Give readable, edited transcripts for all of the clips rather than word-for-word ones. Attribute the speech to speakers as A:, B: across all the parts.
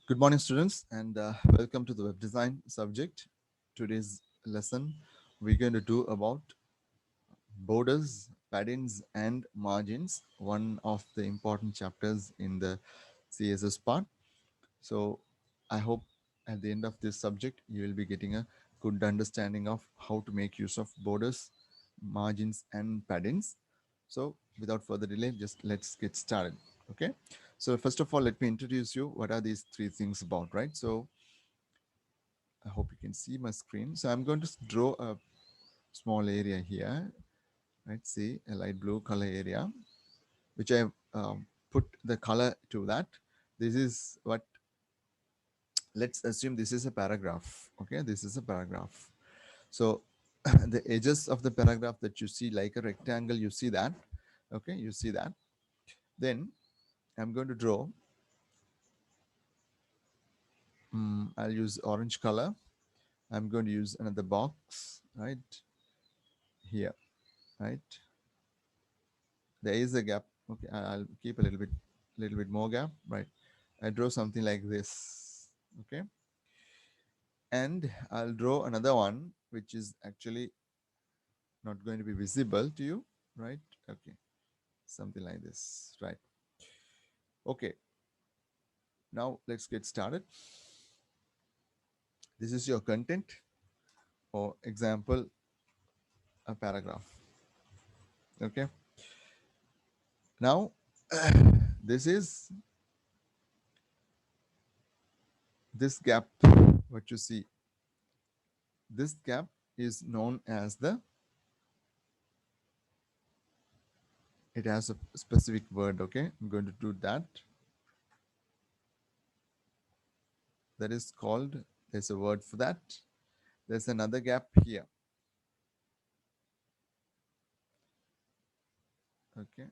A: Good morning, students, and welcome to the web design subject. Today's lesson we're going to do about borders, paddings, and margins, one of the important chapters in the CSS part. So, I hope at the end of this subject, you will be getting a good understanding of how to make use of borders, margins, and paddings. So, without further delay, just let's get started. Okay. So, first of all, let me introduce you. What are these three things about, right? So, I hope you can see my screen. So I'm going to draw a small area here. Let's see a light blue color area, which I put the color to that. This is what, let's assume this is a paragraph. Okay, this is a paragraph. So the edges of the paragraph that you see like a rectangle, you see that. Okay, you see that. Then I'm going to draw, I'll use orange color. I'm going to use another box right here, right? There is a gap. Okay, I'll keep a little bit more gap, right? I draw something like this. Okay, and I'll draw another one which is actually not going to be visible to you, right? Okay, something like this, right? Okay, now let's get started. This is your content, or example, a paragraph. Okay, now this is this gap, what you see, this gap is known as the, it has a specific word. Okay, I'm going to do that. That is called, there's a word for that. There's another gap here. Okay,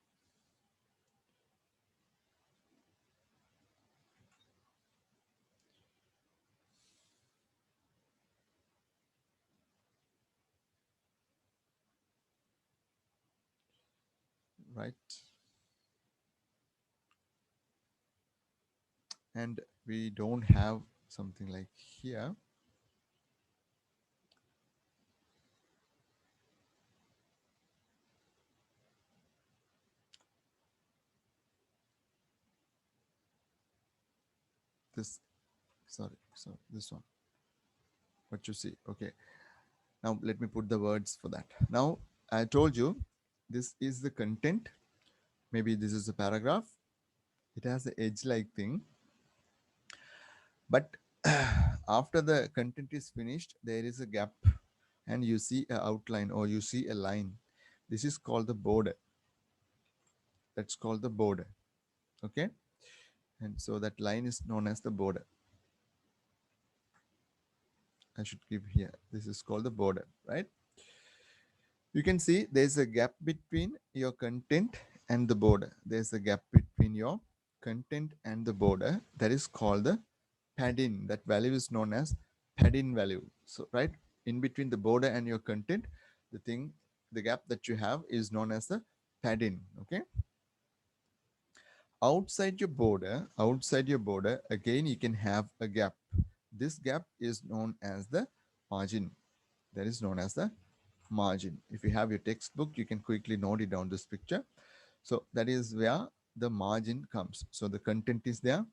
A: right. And we don't have something like here. This, sorry, this one, what you see. Okay, now let me put the words for that. Now I told you this is the content. Maybe this is a paragraph. It has the edge like thing, but after the content is finished, there is a gap, and you see a outline or you see a line. This is called the border. That's called the border. Okay, and so that line is known as the border. I should give here, this is called the border, right? You can see there's a gap between your content and the border. There's a gap between your content and the border. That is called the padding. That value is known as padding value. So right in between the border and your content, the thing, the gap that you have is known as the padding. Okay, outside your border, again you can have a gap. This gap is known as the margin. That is known as the margin. If you have your textbook, you can quickly note it down, this picture. So that is where the margin comes. So the content is there.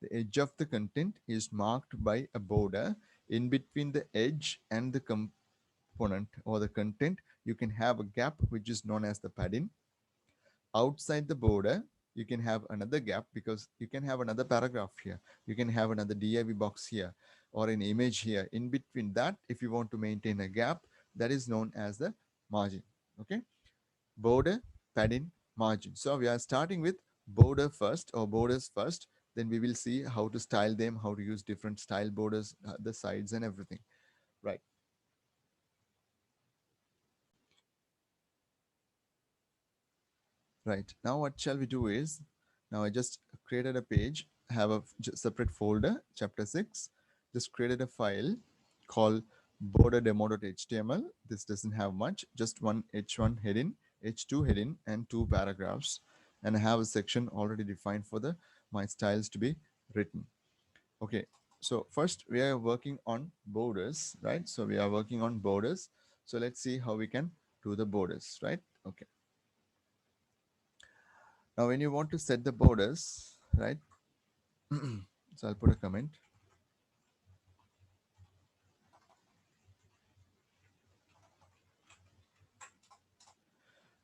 A: The edge of the content is marked by a border. In between the edge and the component or the content, you can have a gap which is known as the padding. Outside the border, you can have another gap because you can have another paragraph here. You can have another div box here or an image here. In between that, if you want to maintain a gap, that is known as the margin. Okay, border, padding, margin. So we are starting with border first or borders first. Then we will see how to style them, how to use different style borders, the sides and everything. Right. Right. Now what shall we do is, now I just created a page, have a separate folder, chapter 6, just created a file called border.demo.html. This doesn't have much, just one H1 heading, H2 heading, and two paragraphs. And I have a section already defined for the my styles to be written. Okay, so first we are working on borders, right? So we are working on borders. So let's see how we can do the borders, right? Okay. Now when you want to set the borders, right? So I'll put a comment.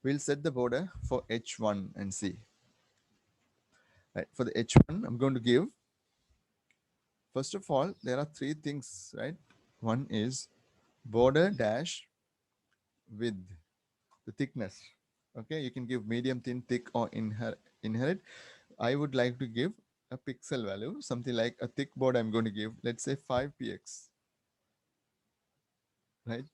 A: We'll set the border for H1 and C. Right. For the H1, I'm going to give, first of all, there are three things, right? One is border dash width, the thickness. Okay, you can give medium, thin, thick, or inherit. I would like to give a pixel value, something like a thick border. I'm going to give, let's say 5 px, right?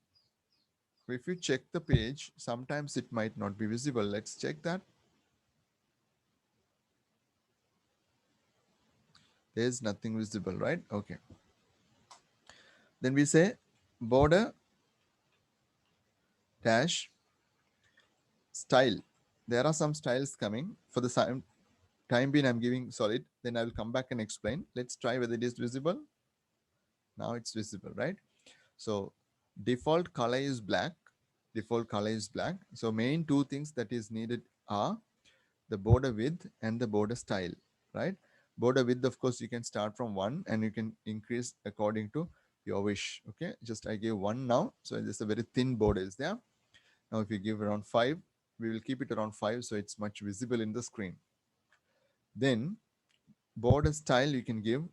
A: If you check the page, sometimes it might not be visible. Let's check that. There's nothing visible, right? Okay. Then we say border dash style. There are some styles coming. For the time being, I'm giving solid. Then I will come back and explain. Let's try whether it is visible. Now it's visible, right? So default color is black. Default color is black. So main two things that is needed are the border width and the border style, right? Border width, of course, you can start from 1 and you can increase according to your wish. Okay, just I gave 1 now. So this is a very thin border is there. Now if you give around 5, we will keep it around 5 so it's much visible in the screen. Then border style you can give.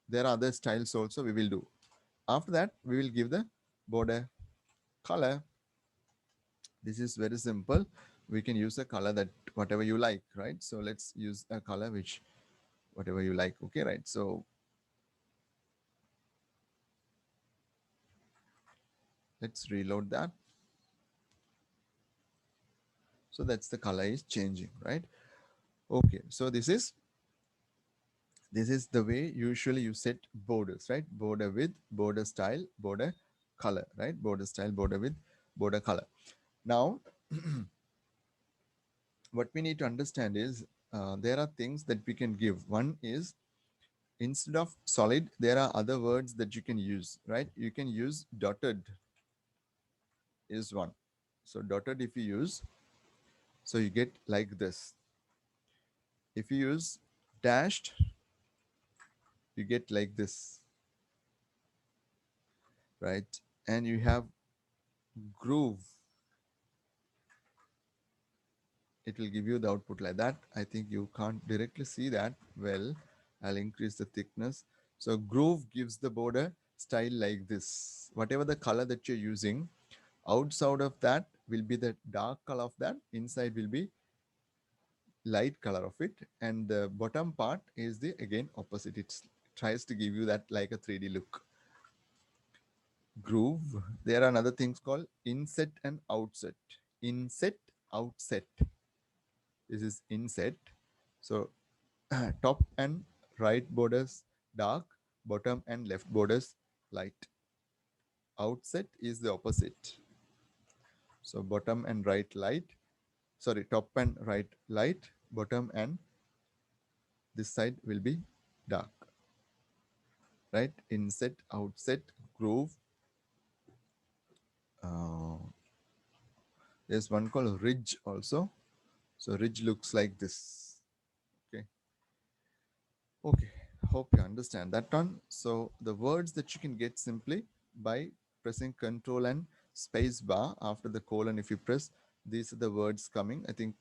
A: There are other styles also we will do. After that, we will give the border color. This is very simple. We can use a color that whatever you like, right? So let's use a color which whatever you like. Okay, right? So let's reload that. So that's the color is changing, right? Okay, so this is the way usually you set borders, right? Border width, border style, border color, right? Border style, border width, border color. Now what we need to understand is there are things that we can give. One is instead of solid, there are other words that you can use, right? You can use dotted is one. So dotted if you use, so you get like this. If you use dashed, you get like this, right? And you have groove, it will give you the output like that. I think you can't directly see that well. I'll increase the thickness. So groove gives the border style like this. Whatever the color that you're using, outside of that will be the dark color of that, inside will be light color of it, and the bottom part is the again opposite. It tries to give you that like a 3D look. Groove. There are another things called inset and outset. Inset, outset. This is inset. So top and right borders dark, bottom and left borders light. Outset is the opposite. So bottom and right light, sorry, top and right light, bottom and this side will be dark, right? Inset, outset, groove. Uh, there's one called ridge also. So ridge looks like this. Okay. Okay. Hope you understand that one. So the words that you can get simply by pressing Control and space bar after the colon. If you press, these are the words coming. I think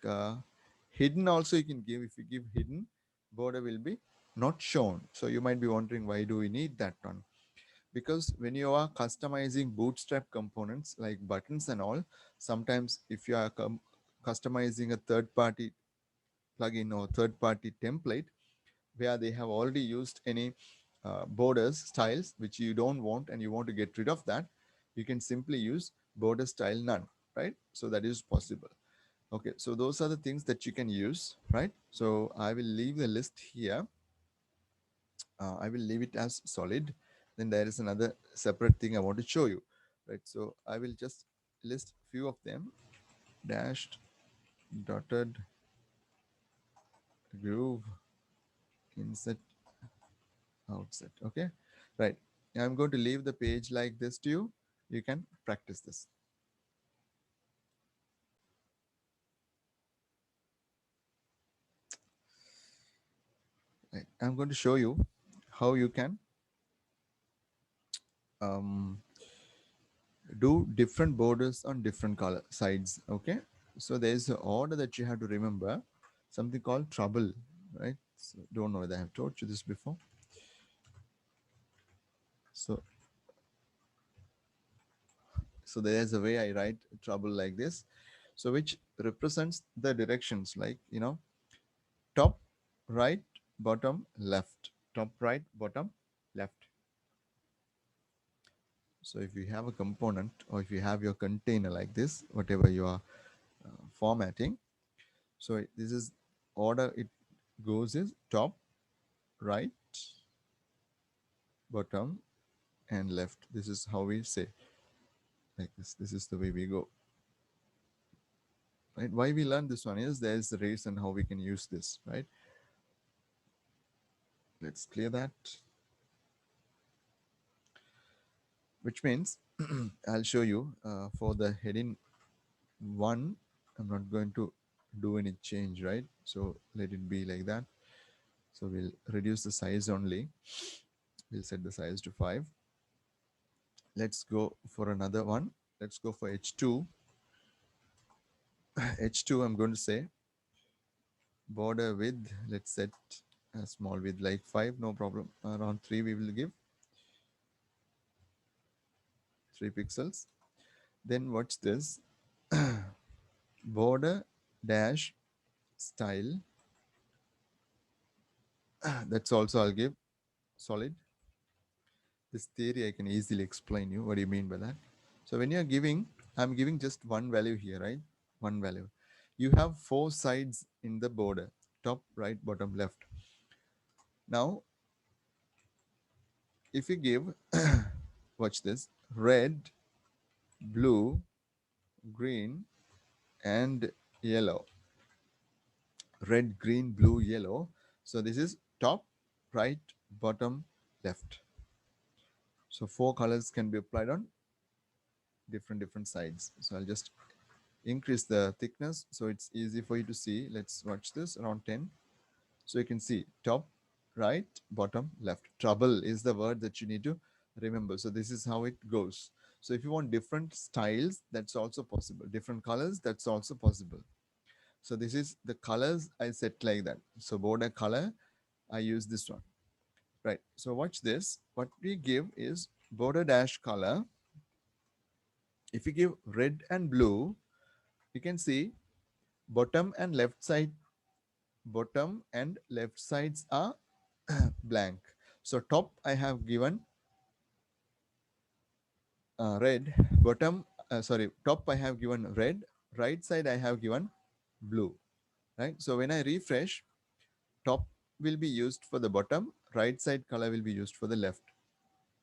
A: hidden also you can give. If you give hidden, border will be not shown. So you might be wondering why do we need that one? Because when you are customizing bootstrap components like buttons and all, sometimes if you are customizing a third party plugin or third party template where they have already used any borders styles which you don't want and you want to get rid of that, you can simply use border style none, right? So that is possible. Okay, so those are the things that you can use, right? So I will leave the list here. I will leave it as solid. Then there is another separate thing I want to show you, right? So I will just list few of them. Dashed, dotted, groove, inset, outset. Okay, right. I'm going to leave the page like this to you. You can practice this. Right. I'm going to show you how you can um, do different borders on different color sides. Okay, so there's an order that you have to remember, something called trouble, right? So don't know whether I have told you this before. So so there's a way I write trouble like this, so which represents the directions, like, top, right, bottom, left, top, right, bottom, left. So if you have a component, or if you have your container like this, whatever you are formatting, so this is order it goes is top, right, bottom, and left. This is how we say, like this is the way we go, right? Why we learn this one is there's a reason how we can use this, right? Let's clear that. Which means I'll show you for the heading 1. I'm not going to do any change, right? So let it be like that. So we'll reduce the size only. We'll set the size to 5. Let's go for another one. Let's go for H2. H2, I'm going to say border width, let's set a small width like 5, no problem. Around 3 we will give 3 pixels. Then what's this? Border dash style. That's also I'll give solid. This theory I can easily explain you what do you mean by that. So when you're giving, I'm giving just one value here, right? One value. You have 4 sides in the border, top, right, bottom, left. Now if you give watch this, red, blue, green, and yellow. Red, green, blue, yellow. So this is top, right, bottom, left. So 4 colors can be applied on different sides. So I'll just increase the thickness so it's easy for you to see. Let's watch this around 10. So you can see top, right, bottom, left. Trouble is the word that you need to remember. So this is how it goes. So if you want different styles, that's also possible. Different colors, that's also possible. So this is the colors I set like that. So border color, I use this one. Right. So watch this. What we give is border dash color. If you give red and blue, you can see bottom and left side, bottom and left sides are blank. So top I have given red, bottom, sorry, top I have given red, right side I have given blue, right? So when I refresh, top will be used for the bottom, right side color will be used for the left,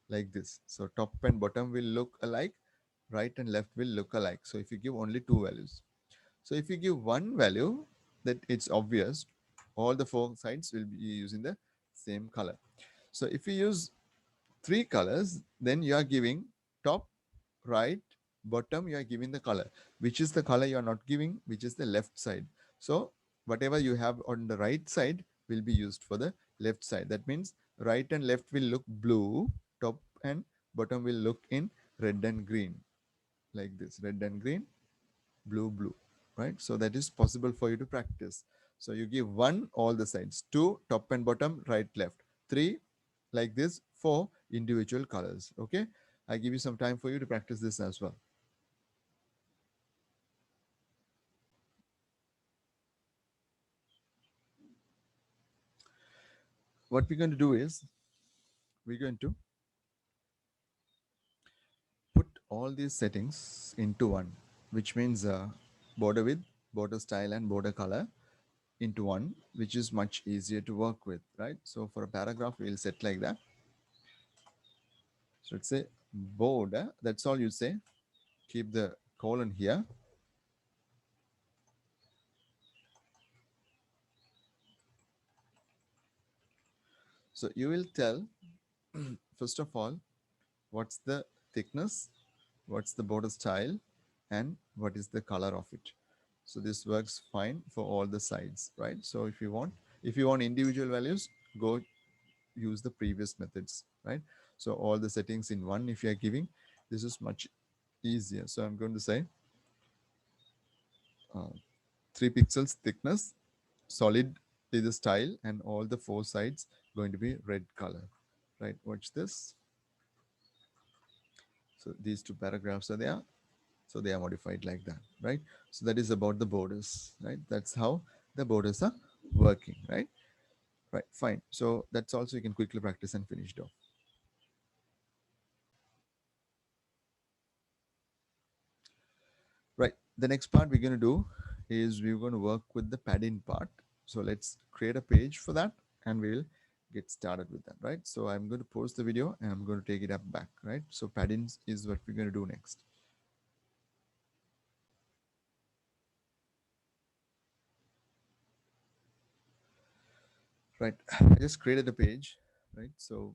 A: like this. So top and bottom will look alike, right and left will look alike. So if you give only 2 values. So if you give one value, that it's obvious, all the 4 sides will be using the same color. So if you use 3 colors, then you are giving top, right, bottom, you are giving the color. Which is the color you are not giving? Which is the left side. So whatever you have on the right side will be used for the left side. That means right and left will look blue, top and bottom will look in red and green, like this, red and green, blue, blue, right? So that is possible for you to practice. So you give 1 all the sides, 2 top and bottom, right, left, 3 like this, 4 individual colors. Okay, I give you some time for you to practice this as well. What we're going to do is we're going to put all these settings into one, which means border width, border style, and border color into one, which is much easier to work with, right? So for a paragraph, we'll set like that. So let's say border, that's all you say. Keep the colon here. So you will tell first of all what's the thickness, what's the border style, and what is the color of it. So this works fine for all the sides, right? So if you want individual values, go use the previous methods, right? So all the settings in one, if you are giving, this is much easier. So I'm going to say uh, 3 pixels thickness, solid is the style, and all the 4 sides going to be red color, right? Watch this. So these 2 paragraphs are there. So they are modified like that, right? So that is about the borders, right? That's how the borders are working, right? Right, fine. So that's also you can quickly practice and finish it off. Right. The next part we're going to do is we're going to work with the padding part. So let's create a page for that and we'll get started with that, right? So I'm going to pause the video and I'm going to take it up back, right? So padding is what we're going to do next. Right. I just created a page, right? So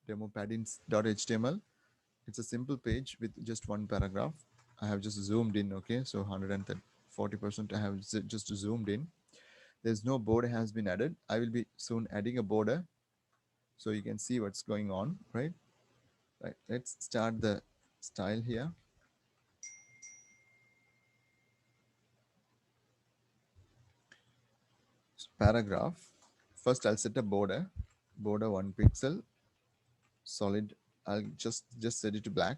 A: demo paddings.html. It's a simple page with just one paragraph. I have just zoomed in, okay? So 140% I have just zoomed in. There's no border has been added. I will be soon adding a border so you can see what's going on, right? Right. Let's start the style here. So paragraph. First, I'll set a border. Border 1 pixel, solid. I'll just set it to black.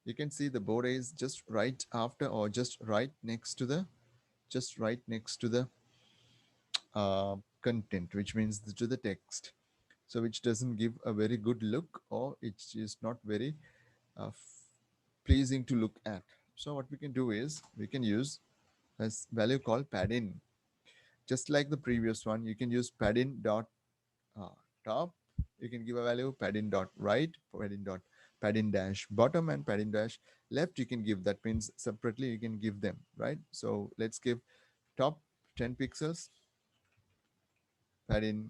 A: You can see the border is just right after or just right next to the content, which means to the text. So which doesn't give a very good look or it is not very pleasing to look at. So what we can do is we can use a value called padding. Just like the previous one, you can use padding dot top. You can give a value padding dot right, padding dash bottom, and padding dash left. You can give, that means separately you can give them, right? So let's give top 10 pixels, padding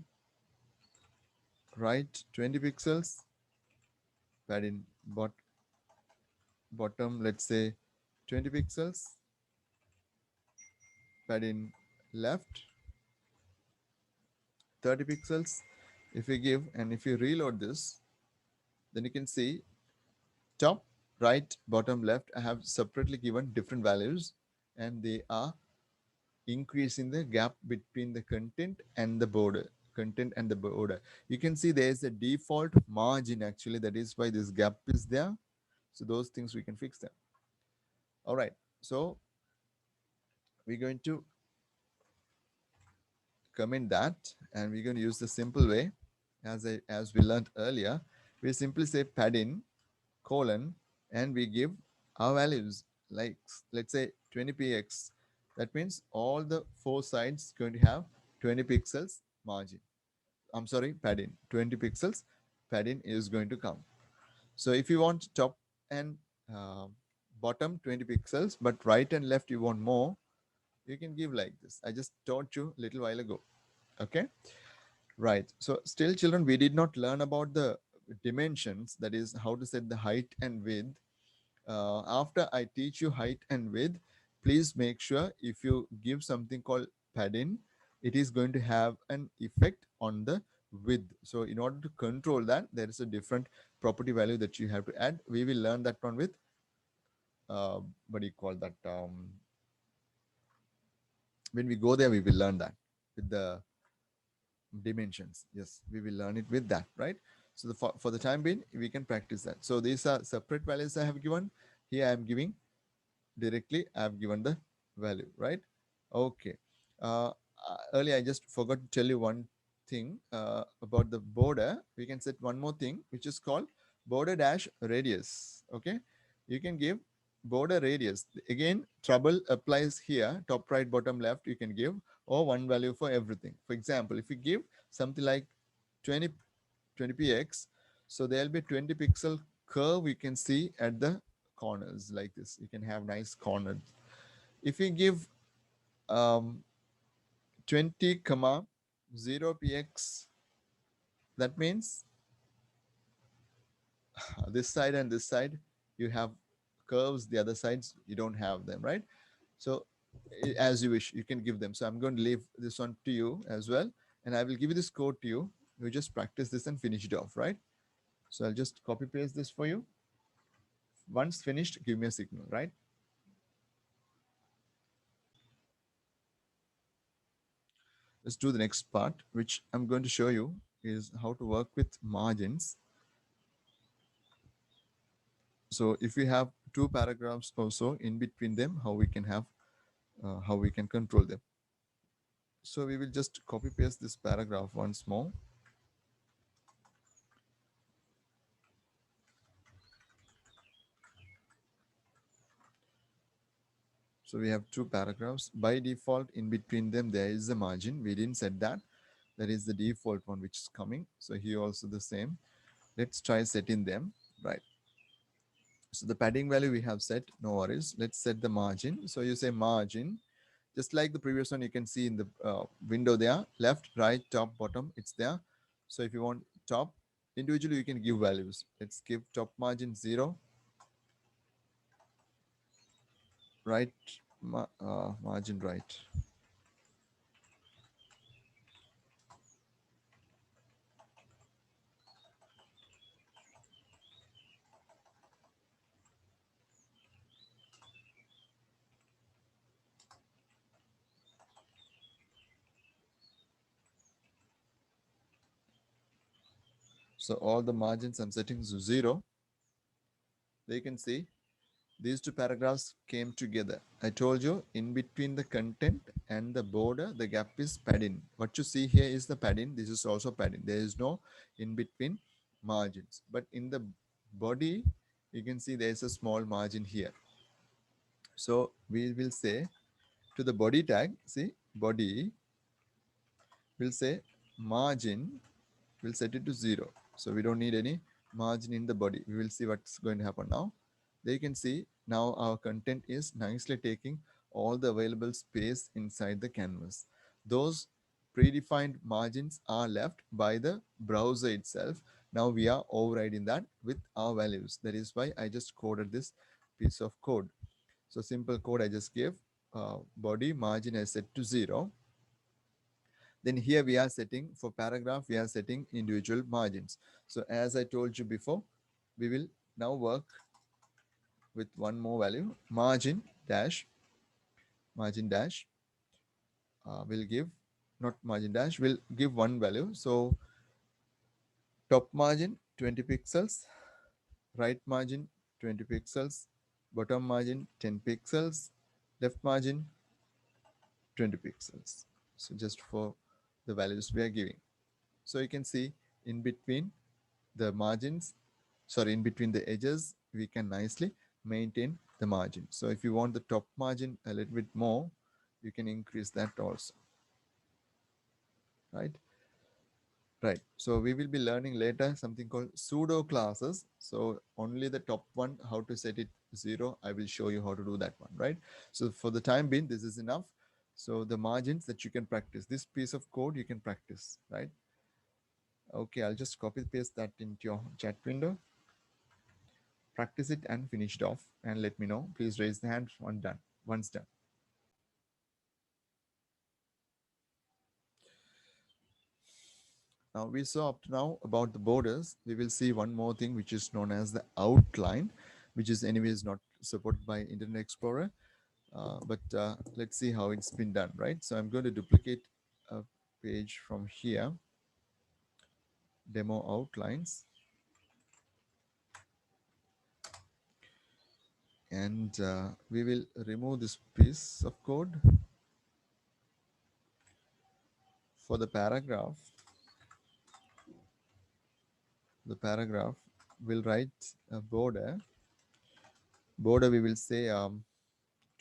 A: right 20 pixels, padding bottom, let's say 20 pixels, padding left 30 pixels. If you give and if you reload this, then you can see top, right, bottom, left. I have separately given different values and they are increasing the gap between the content and the border. You can see there is a default margin actually. That is why this gap is there. So those things we can fix them. All right. So we're going to comment that and we're going to use the simple way as we learned earlier. We simply say padding colon and we give our values like let's say 20px. That means all the 4 sides going to have 20 pixels margin. I'm sorry, padding 20 pixels padding is going to come. So if you want top and uh, bottom 20 pixels but right and left you want more, you can give like this. I just taught you a little while ago. Okay, right. So still children, we did not learn about the dimensions, that is how to set the height and width. After I teach you height and width, please make sure if you give something called padding, it is going to have an effect on the width. So in order to control that, there is a different property value that you have to add. We will learn that one with, what do you call that? When we go there, we will learn that with the dimensions. Yes, we will learn it with that, right? So for the time being, we can practice that. So these are separate values I have given. Here I am giving directly, I have given the value, right? Okay. Earlier I just forgot to tell you one thing about the border. We can set one more thing which is called border dash radius. Okay, you can give border radius. Again, trouble applies here, top right bottom left you can give, or one value for everything. For example, if you give something like 20 20px, so there'll be 20 pixel curve you can see at the corners like this. You can have nice corners. If you give 20 comma 0 px, that means this side and this side you have curves, the other sides you don't have them, right? So as you wish, you can give them. So I'm going to leave this one to you as well, and I will give you this code to you. You just practice this and finish it off, right? So I'll just copy paste this for you. Once finished, give me a signal, right? Let's do the next part, which I'm going to show you is how to work with margins. So if we have two paragraphs also in between them, how we can have, how we can control them. So we will just copy paste this paragraph once more. So we have two paragraphs. By default, in between them, there is a margin. We didn't set that. That is the default one which is coming. So here also the same. Let's try setting them, right? So the padding value we have set, no worries. Let's set the margin. So you say margin, just like the previous one, you can see in the window there, left, right, top, bottom, it's there. So if you want top, individually you can give values. Let's give top margin 0, right, margin right. So all the margins I'm setting to 0. They can see these two paragraphs came together. I told you in between the content and the border, the gap is padding. What you see here is the padding. This is also padding. There is no in between margins. But in the body, you can see there is a small margin here. So we will say to the body tag, see body, we'll say margin, we'll set it to 0. So we don't need any margin in the body. We will see what's going to happen now. There you can see now our content is nicely taking all the available space inside the canvas. Those predefined margins are left by the browser itself. Now we are overriding that with our values. That is why I just coded this piece of code. So simple code I just gave, body margin I set to 0. Then here we are setting for paragraph, we are setting individual margins. So as I told you before, we will now work with one more value, margin dash will give, not margin dash, will give one value. So top margin 20 pixels, right margin 20 pixels, bottom margin 10 pixels, left margin 20 pixels. So just for the values we are giving. So you can see in between the margins, sorry, in between the edges, we can nicely maintain the margin. So if you want the top margin a little bit more, you can increase that also, right? Right. So we will be learning later something called pseudo classes. So only the top one, how to set it 0, I will show you how to do that one, right? So for the time being, this is enough. So the margins that you can practice, this piece of code you can practice, right? Okay, I'll just copy paste that into your chat window. Practice it and finish it off and let me know. Please raise the hand once done. Now we saw up to now about the borders. We will see one more thing which is known as the outline, which is anyways not supported by Internet Explorer. But let's see how it's been done, right? So I'm going to duplicate a page from here, demo outlines. And we will remove this piece of code for the paragraph. The paragraph will write a border. Border we will say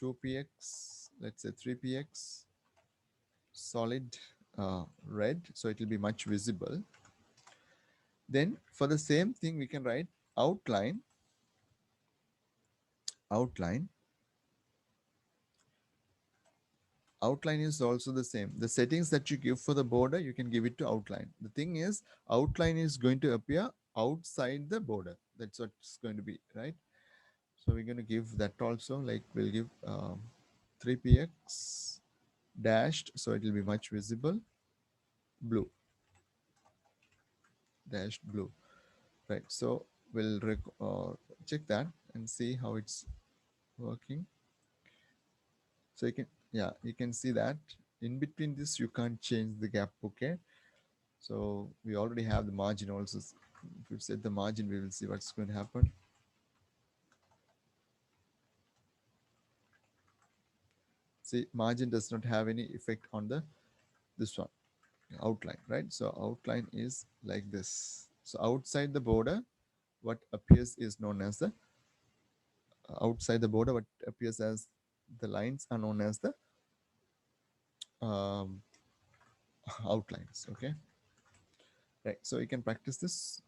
A: 2px, let's say 3px, solid red, so it will be much visible. Then for the same thing we can write outline. outline is also the same. The settings that you give for the border, you can give it to outline. The thing is, outline is going to appear outside the border. That's what it's going to be, right? So we're going to give that also, like we'll give 3px dashed, so it will be much visible, blue, dashed blue, right? So we'll check that and see how it's working. So you can, yeah, you can see that in between this you can't change the gap bouquet. So we already have the margin also. If we set the margin, we will see what's going to happen. See, margin does not have any effect on the this one outline, right? So outline is like this. So outside the border, what appears is known as the outside the border. What appears as the lines are known as the um, outlines. Okay, right. So you can practice this